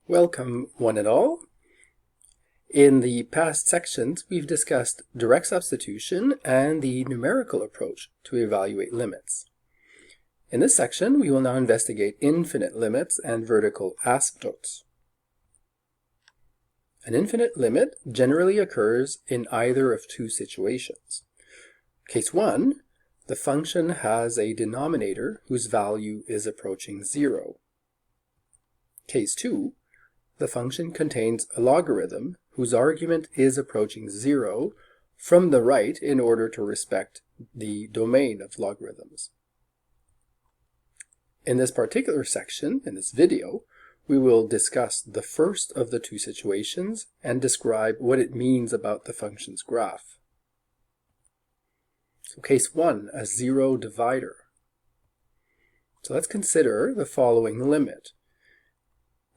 Welcome one and all. In the past sections, we've discussed direct substitution and the numerical approach to evaluate limits. In this section, we will now investigate infinite limits and vertical asymptotes. An infinite limit generally occurs in either of two situations. Case 1, the function has a denominator whose value is approaching 0. Case 2, the function contains a logarithm whose argument is approaching 0 from the right in order to respect the domain of logarithms. In this particular section, in this video, we will discuss the first of the two situations and describe what it means about the function's graph. So case 1, a zero divider. So let's consider the following limit.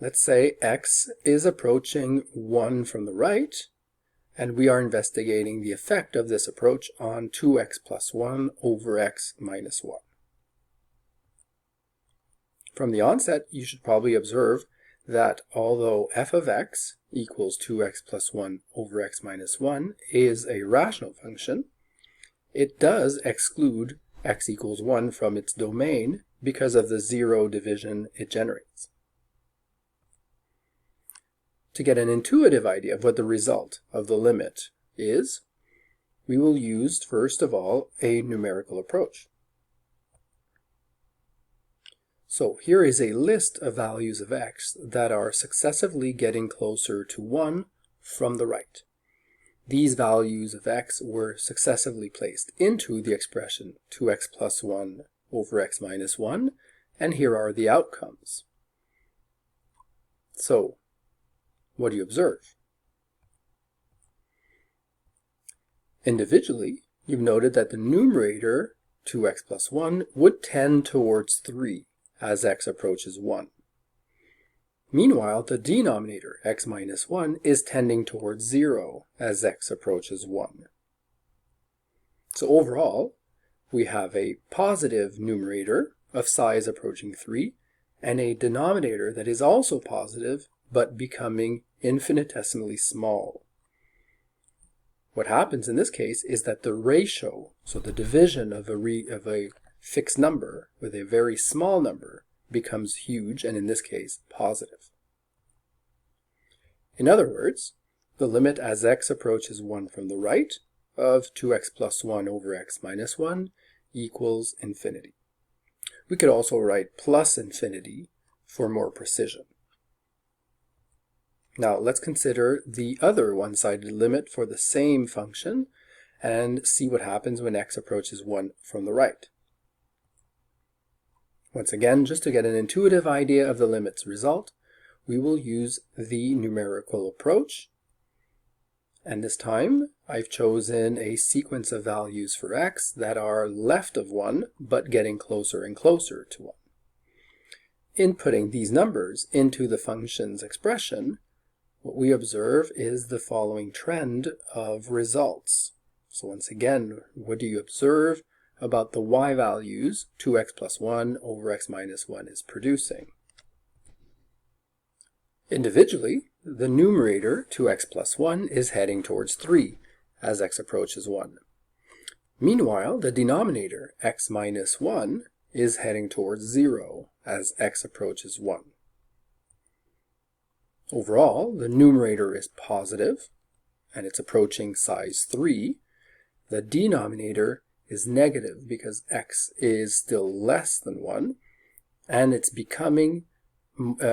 Let's say x is approaching 1 from the right, and we are investigating the effect of this approach on 2x plus 1 over x minus 1. From the onset, you should probably observe that although f of x equals 2x plus 1 over x minus 1 is a rational function, it does exclude x equals 1 from its domain because of the zero division it generates. To get an intuitive idea of what the result of the limit is, we will use, first of all, a numerical approach. So here is a list of values of x that are successively getting closer to 1 from the right. These values of x were successively placed into the expression 2x plus 1 over x minus 1, and here are the outcomes. So, what do you observe? Individually, you've noted that the numerator, 2x plus 1, would tend towards 3 as x approaches 1. Meanwhile, the denominator, x minus 1, is tending towards 0 as x approaches 1. So overall, we have a positive numerator of size approaching 3 and a denominator that is also positive but becoming infinitesimally small. What happens in this case is that the ratio, so the division of a fixed number with a very small number, becomes huge, and in this case, positive. In other words, the limit as x approaches 1 from the right of 2x plus 1 over x minus 1 equals infinity. We could also write plus infinity for more precision. Now let's consider the other one-sided limit for the same function and see what happens when x approaches 1 from the right. Once again, just to get an intuitive idea of the limit's result, we will use the numerical approach. And this time, I've chosen a sequence of values for x that are left of 1, but getting closer and closer to 1. Inputting these numbers into the function's expression, what we observe is the following trend of results. So once again, what do you observe about the y values 2x plus 1 over x minus 1 is producing? Individually, the numerator 2x plus 1 is heading towards 3 as x approaches 1. Meanwhile, the denominator x minus 1 is heading towards 0 as x approaches 1. Overall, the numerator is positive, and it's approaching size 3. The denominator is negative because x is still less than 1, and it's becoming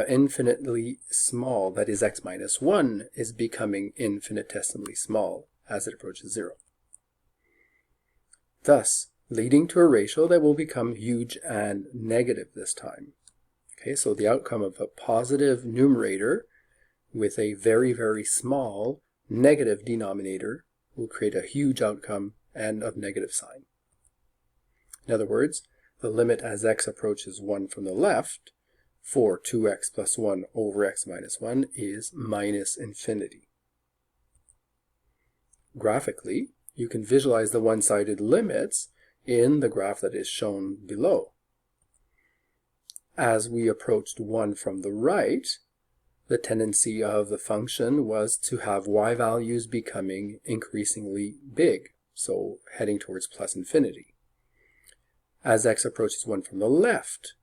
infinitely small. That is, x minus 1 is becoming infinitesimally small as it approaches 0. Thus, leading to a ratio that will become huge and negative this time. Okay, so the outcome of a positive numerator with a very, very small negative denominator will create a huge outcome and of negative sign. In other words, the limit as x approaches 1 from the left for 2x plus 1 over x minus 1 is minus infinity. Graphically, you can visualize the one-sided limits in the graph that is shown below. As we approached 1 from the right, the tendency of the function was to have y values becoming increasingly big, so heading towards plus infinity. As x approaches 1 from the left,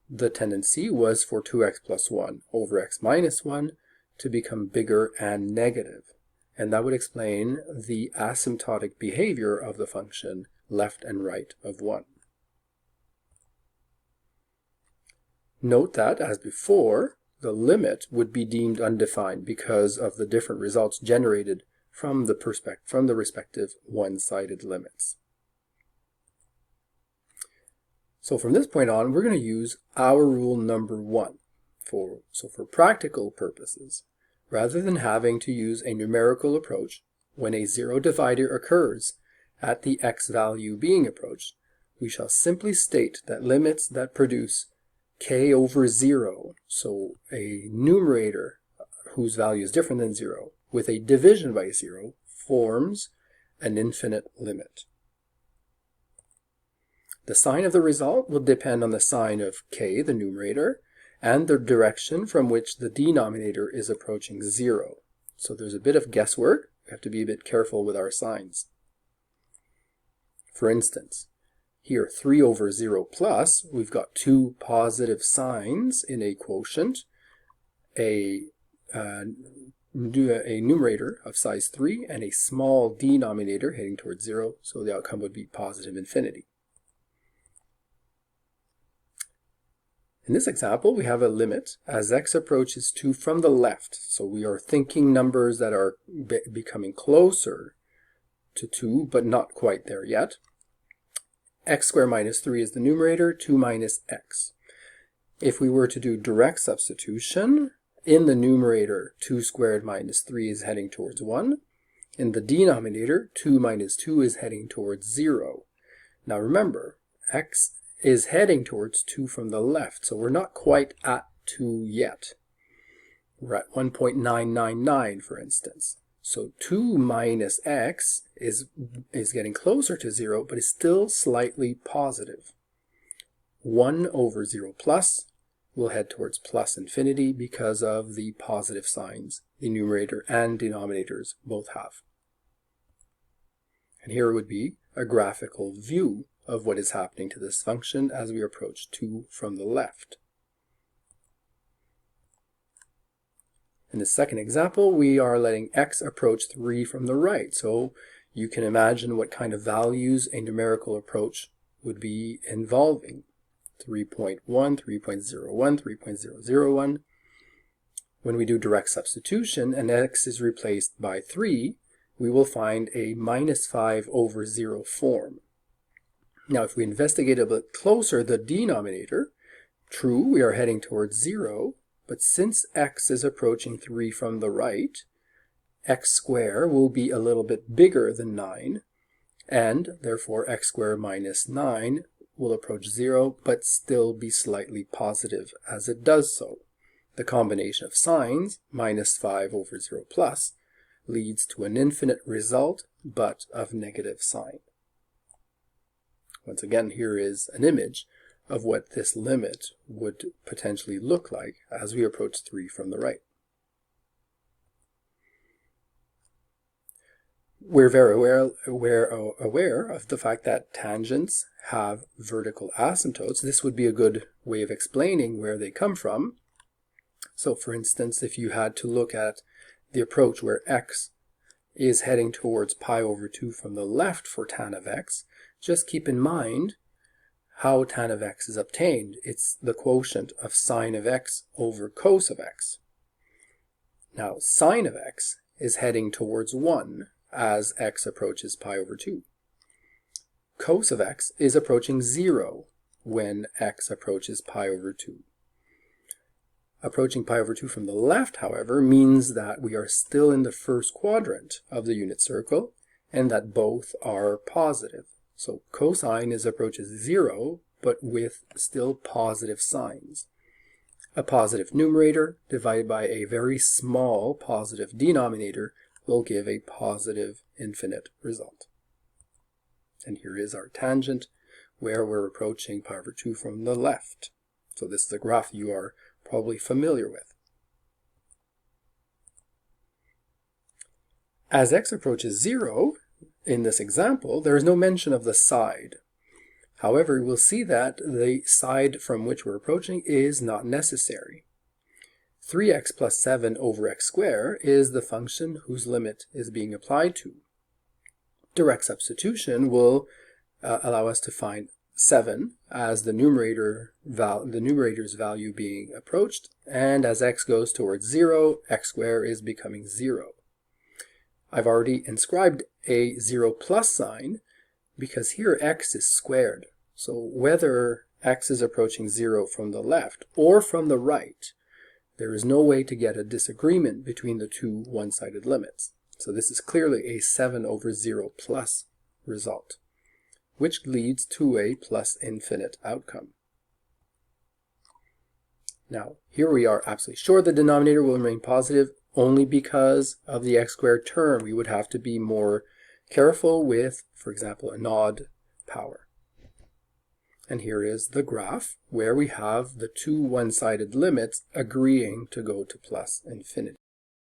the tendency was for 2x plus 1 over x minus 1 to become bigger and negative. And that would explain the asymptotic behavior of the function left and right of 1. Note that, as before, the limit would be deemed undefined because of the different results generated from the respective one-sided limits. So from this point on, we're going to use our rule number 1. For practical purposes, rather than having to use a numerical approach when a zero divider occurs at the x value being approached, we shall simply state that limits that produce k over 0, so a numerator whose value is different than 0, with a division by 0, forms an infinite limit. The sign of the result will depend on the sign of k, the numerator, and the direction from which the denominator is approaching 0. So there's a bit of guesswork. We have to be a bit careful with our signs. For instance, here 3 over 0 plus, we've got two positive signs in a quotient, a numerator of size 3 and a small denominator heading towards 0, so the outcome would be positive infinity. In this example, we have a limit as x approaches 2 from the left. So we are thinking numbers that are becoming closer to 2, but not quite there yet. X squared minus 3 is the numerator, 2 minus x. If we were to do direct substitution, in the numerator, 2 squared minus 3 is heading towards 1. In the denominator, 2 minus 2 is heading towards 0. Now remember, x is heading towards 2 from the left, so we're not quite at 2 yet. We're at 1.999, for instance. So 2 minus x is getting closer to 0, but is still slightly positive. 1 over 0 plus will head towards plus infinity because of the positive signs the numerator and denominators both have. And here would be a graphical view of what is happening to this function as we approach 2 from the left. In the second example, we are letting x approach 3 from the right, so you can imagine what kind of values a numerical approach would be involving. 3.1, 3.01, 3.001. When we do direct substitution and x is replaced by 3, we will find a minus 5 over 0 form. Now, if we investigate a bit closer the denominator, true, we are heading towards 0, but since x is approaching 3 from the right, x squared will be a little bit bigger than 9, and therefore x squared minus 9 will approach 0, but still be slightly positive as it does so. The combination of signs, minus 5 over 0 plus, leads to an infinite result, but of negative sign. Once again, here is an image of what this limit would potentially look like as we approach 3 from the right. We're very aware of the fact that tangents have vertical asymptotes. This would be a good way of explaining where they come from. So for instance, if you had to look at the approach where x is heading towards pi over 2 from the left for tan of x, just keep in mind how tan of x is obtained. It's the quotient of sine of x over cos of x. Now, sine of x is heading towards 1 as x approaches pi over 2. Cos of x is approaching 0 when x approaches pi over 2. Approaching pi over 2 from the left, however, means that we are still in the first quadrant of the unit circle and that both are positive. So cosine approaches 0, but with still positive signs. A positive numerator divided by a very small positive denominator will give a positive infinite result. And here is our tangent where we're approaching pi over 2 from the left. So this is a graph you are probably familiar with. As x approaches 0, in this example, there is no mention of the side. However, we'll see that the side from which we're approaching is not necessary. 3x plus 7 over x squared is the function whose limit is being applied to. Direct substitution will allow us to find 7 as the numerator's value being approached, and as x goes towards 0, x squared is becoming 0. I've already inscribed a 0 plus sign because here x is squared. So whether x is approaching 0 from the left or from the right, there is no way to get a disagreement between the two one-sided limits. So this is clearly a 7 over 0 plus result, which leads to a plus infinite outcome. Now, here we are absolutely sure the denominator will remain positive only because of the x squared term. We would have to be more careful with, for example, an odd power. And here is the graph where we have the two one-sided limits agreeing to go to plus infinity.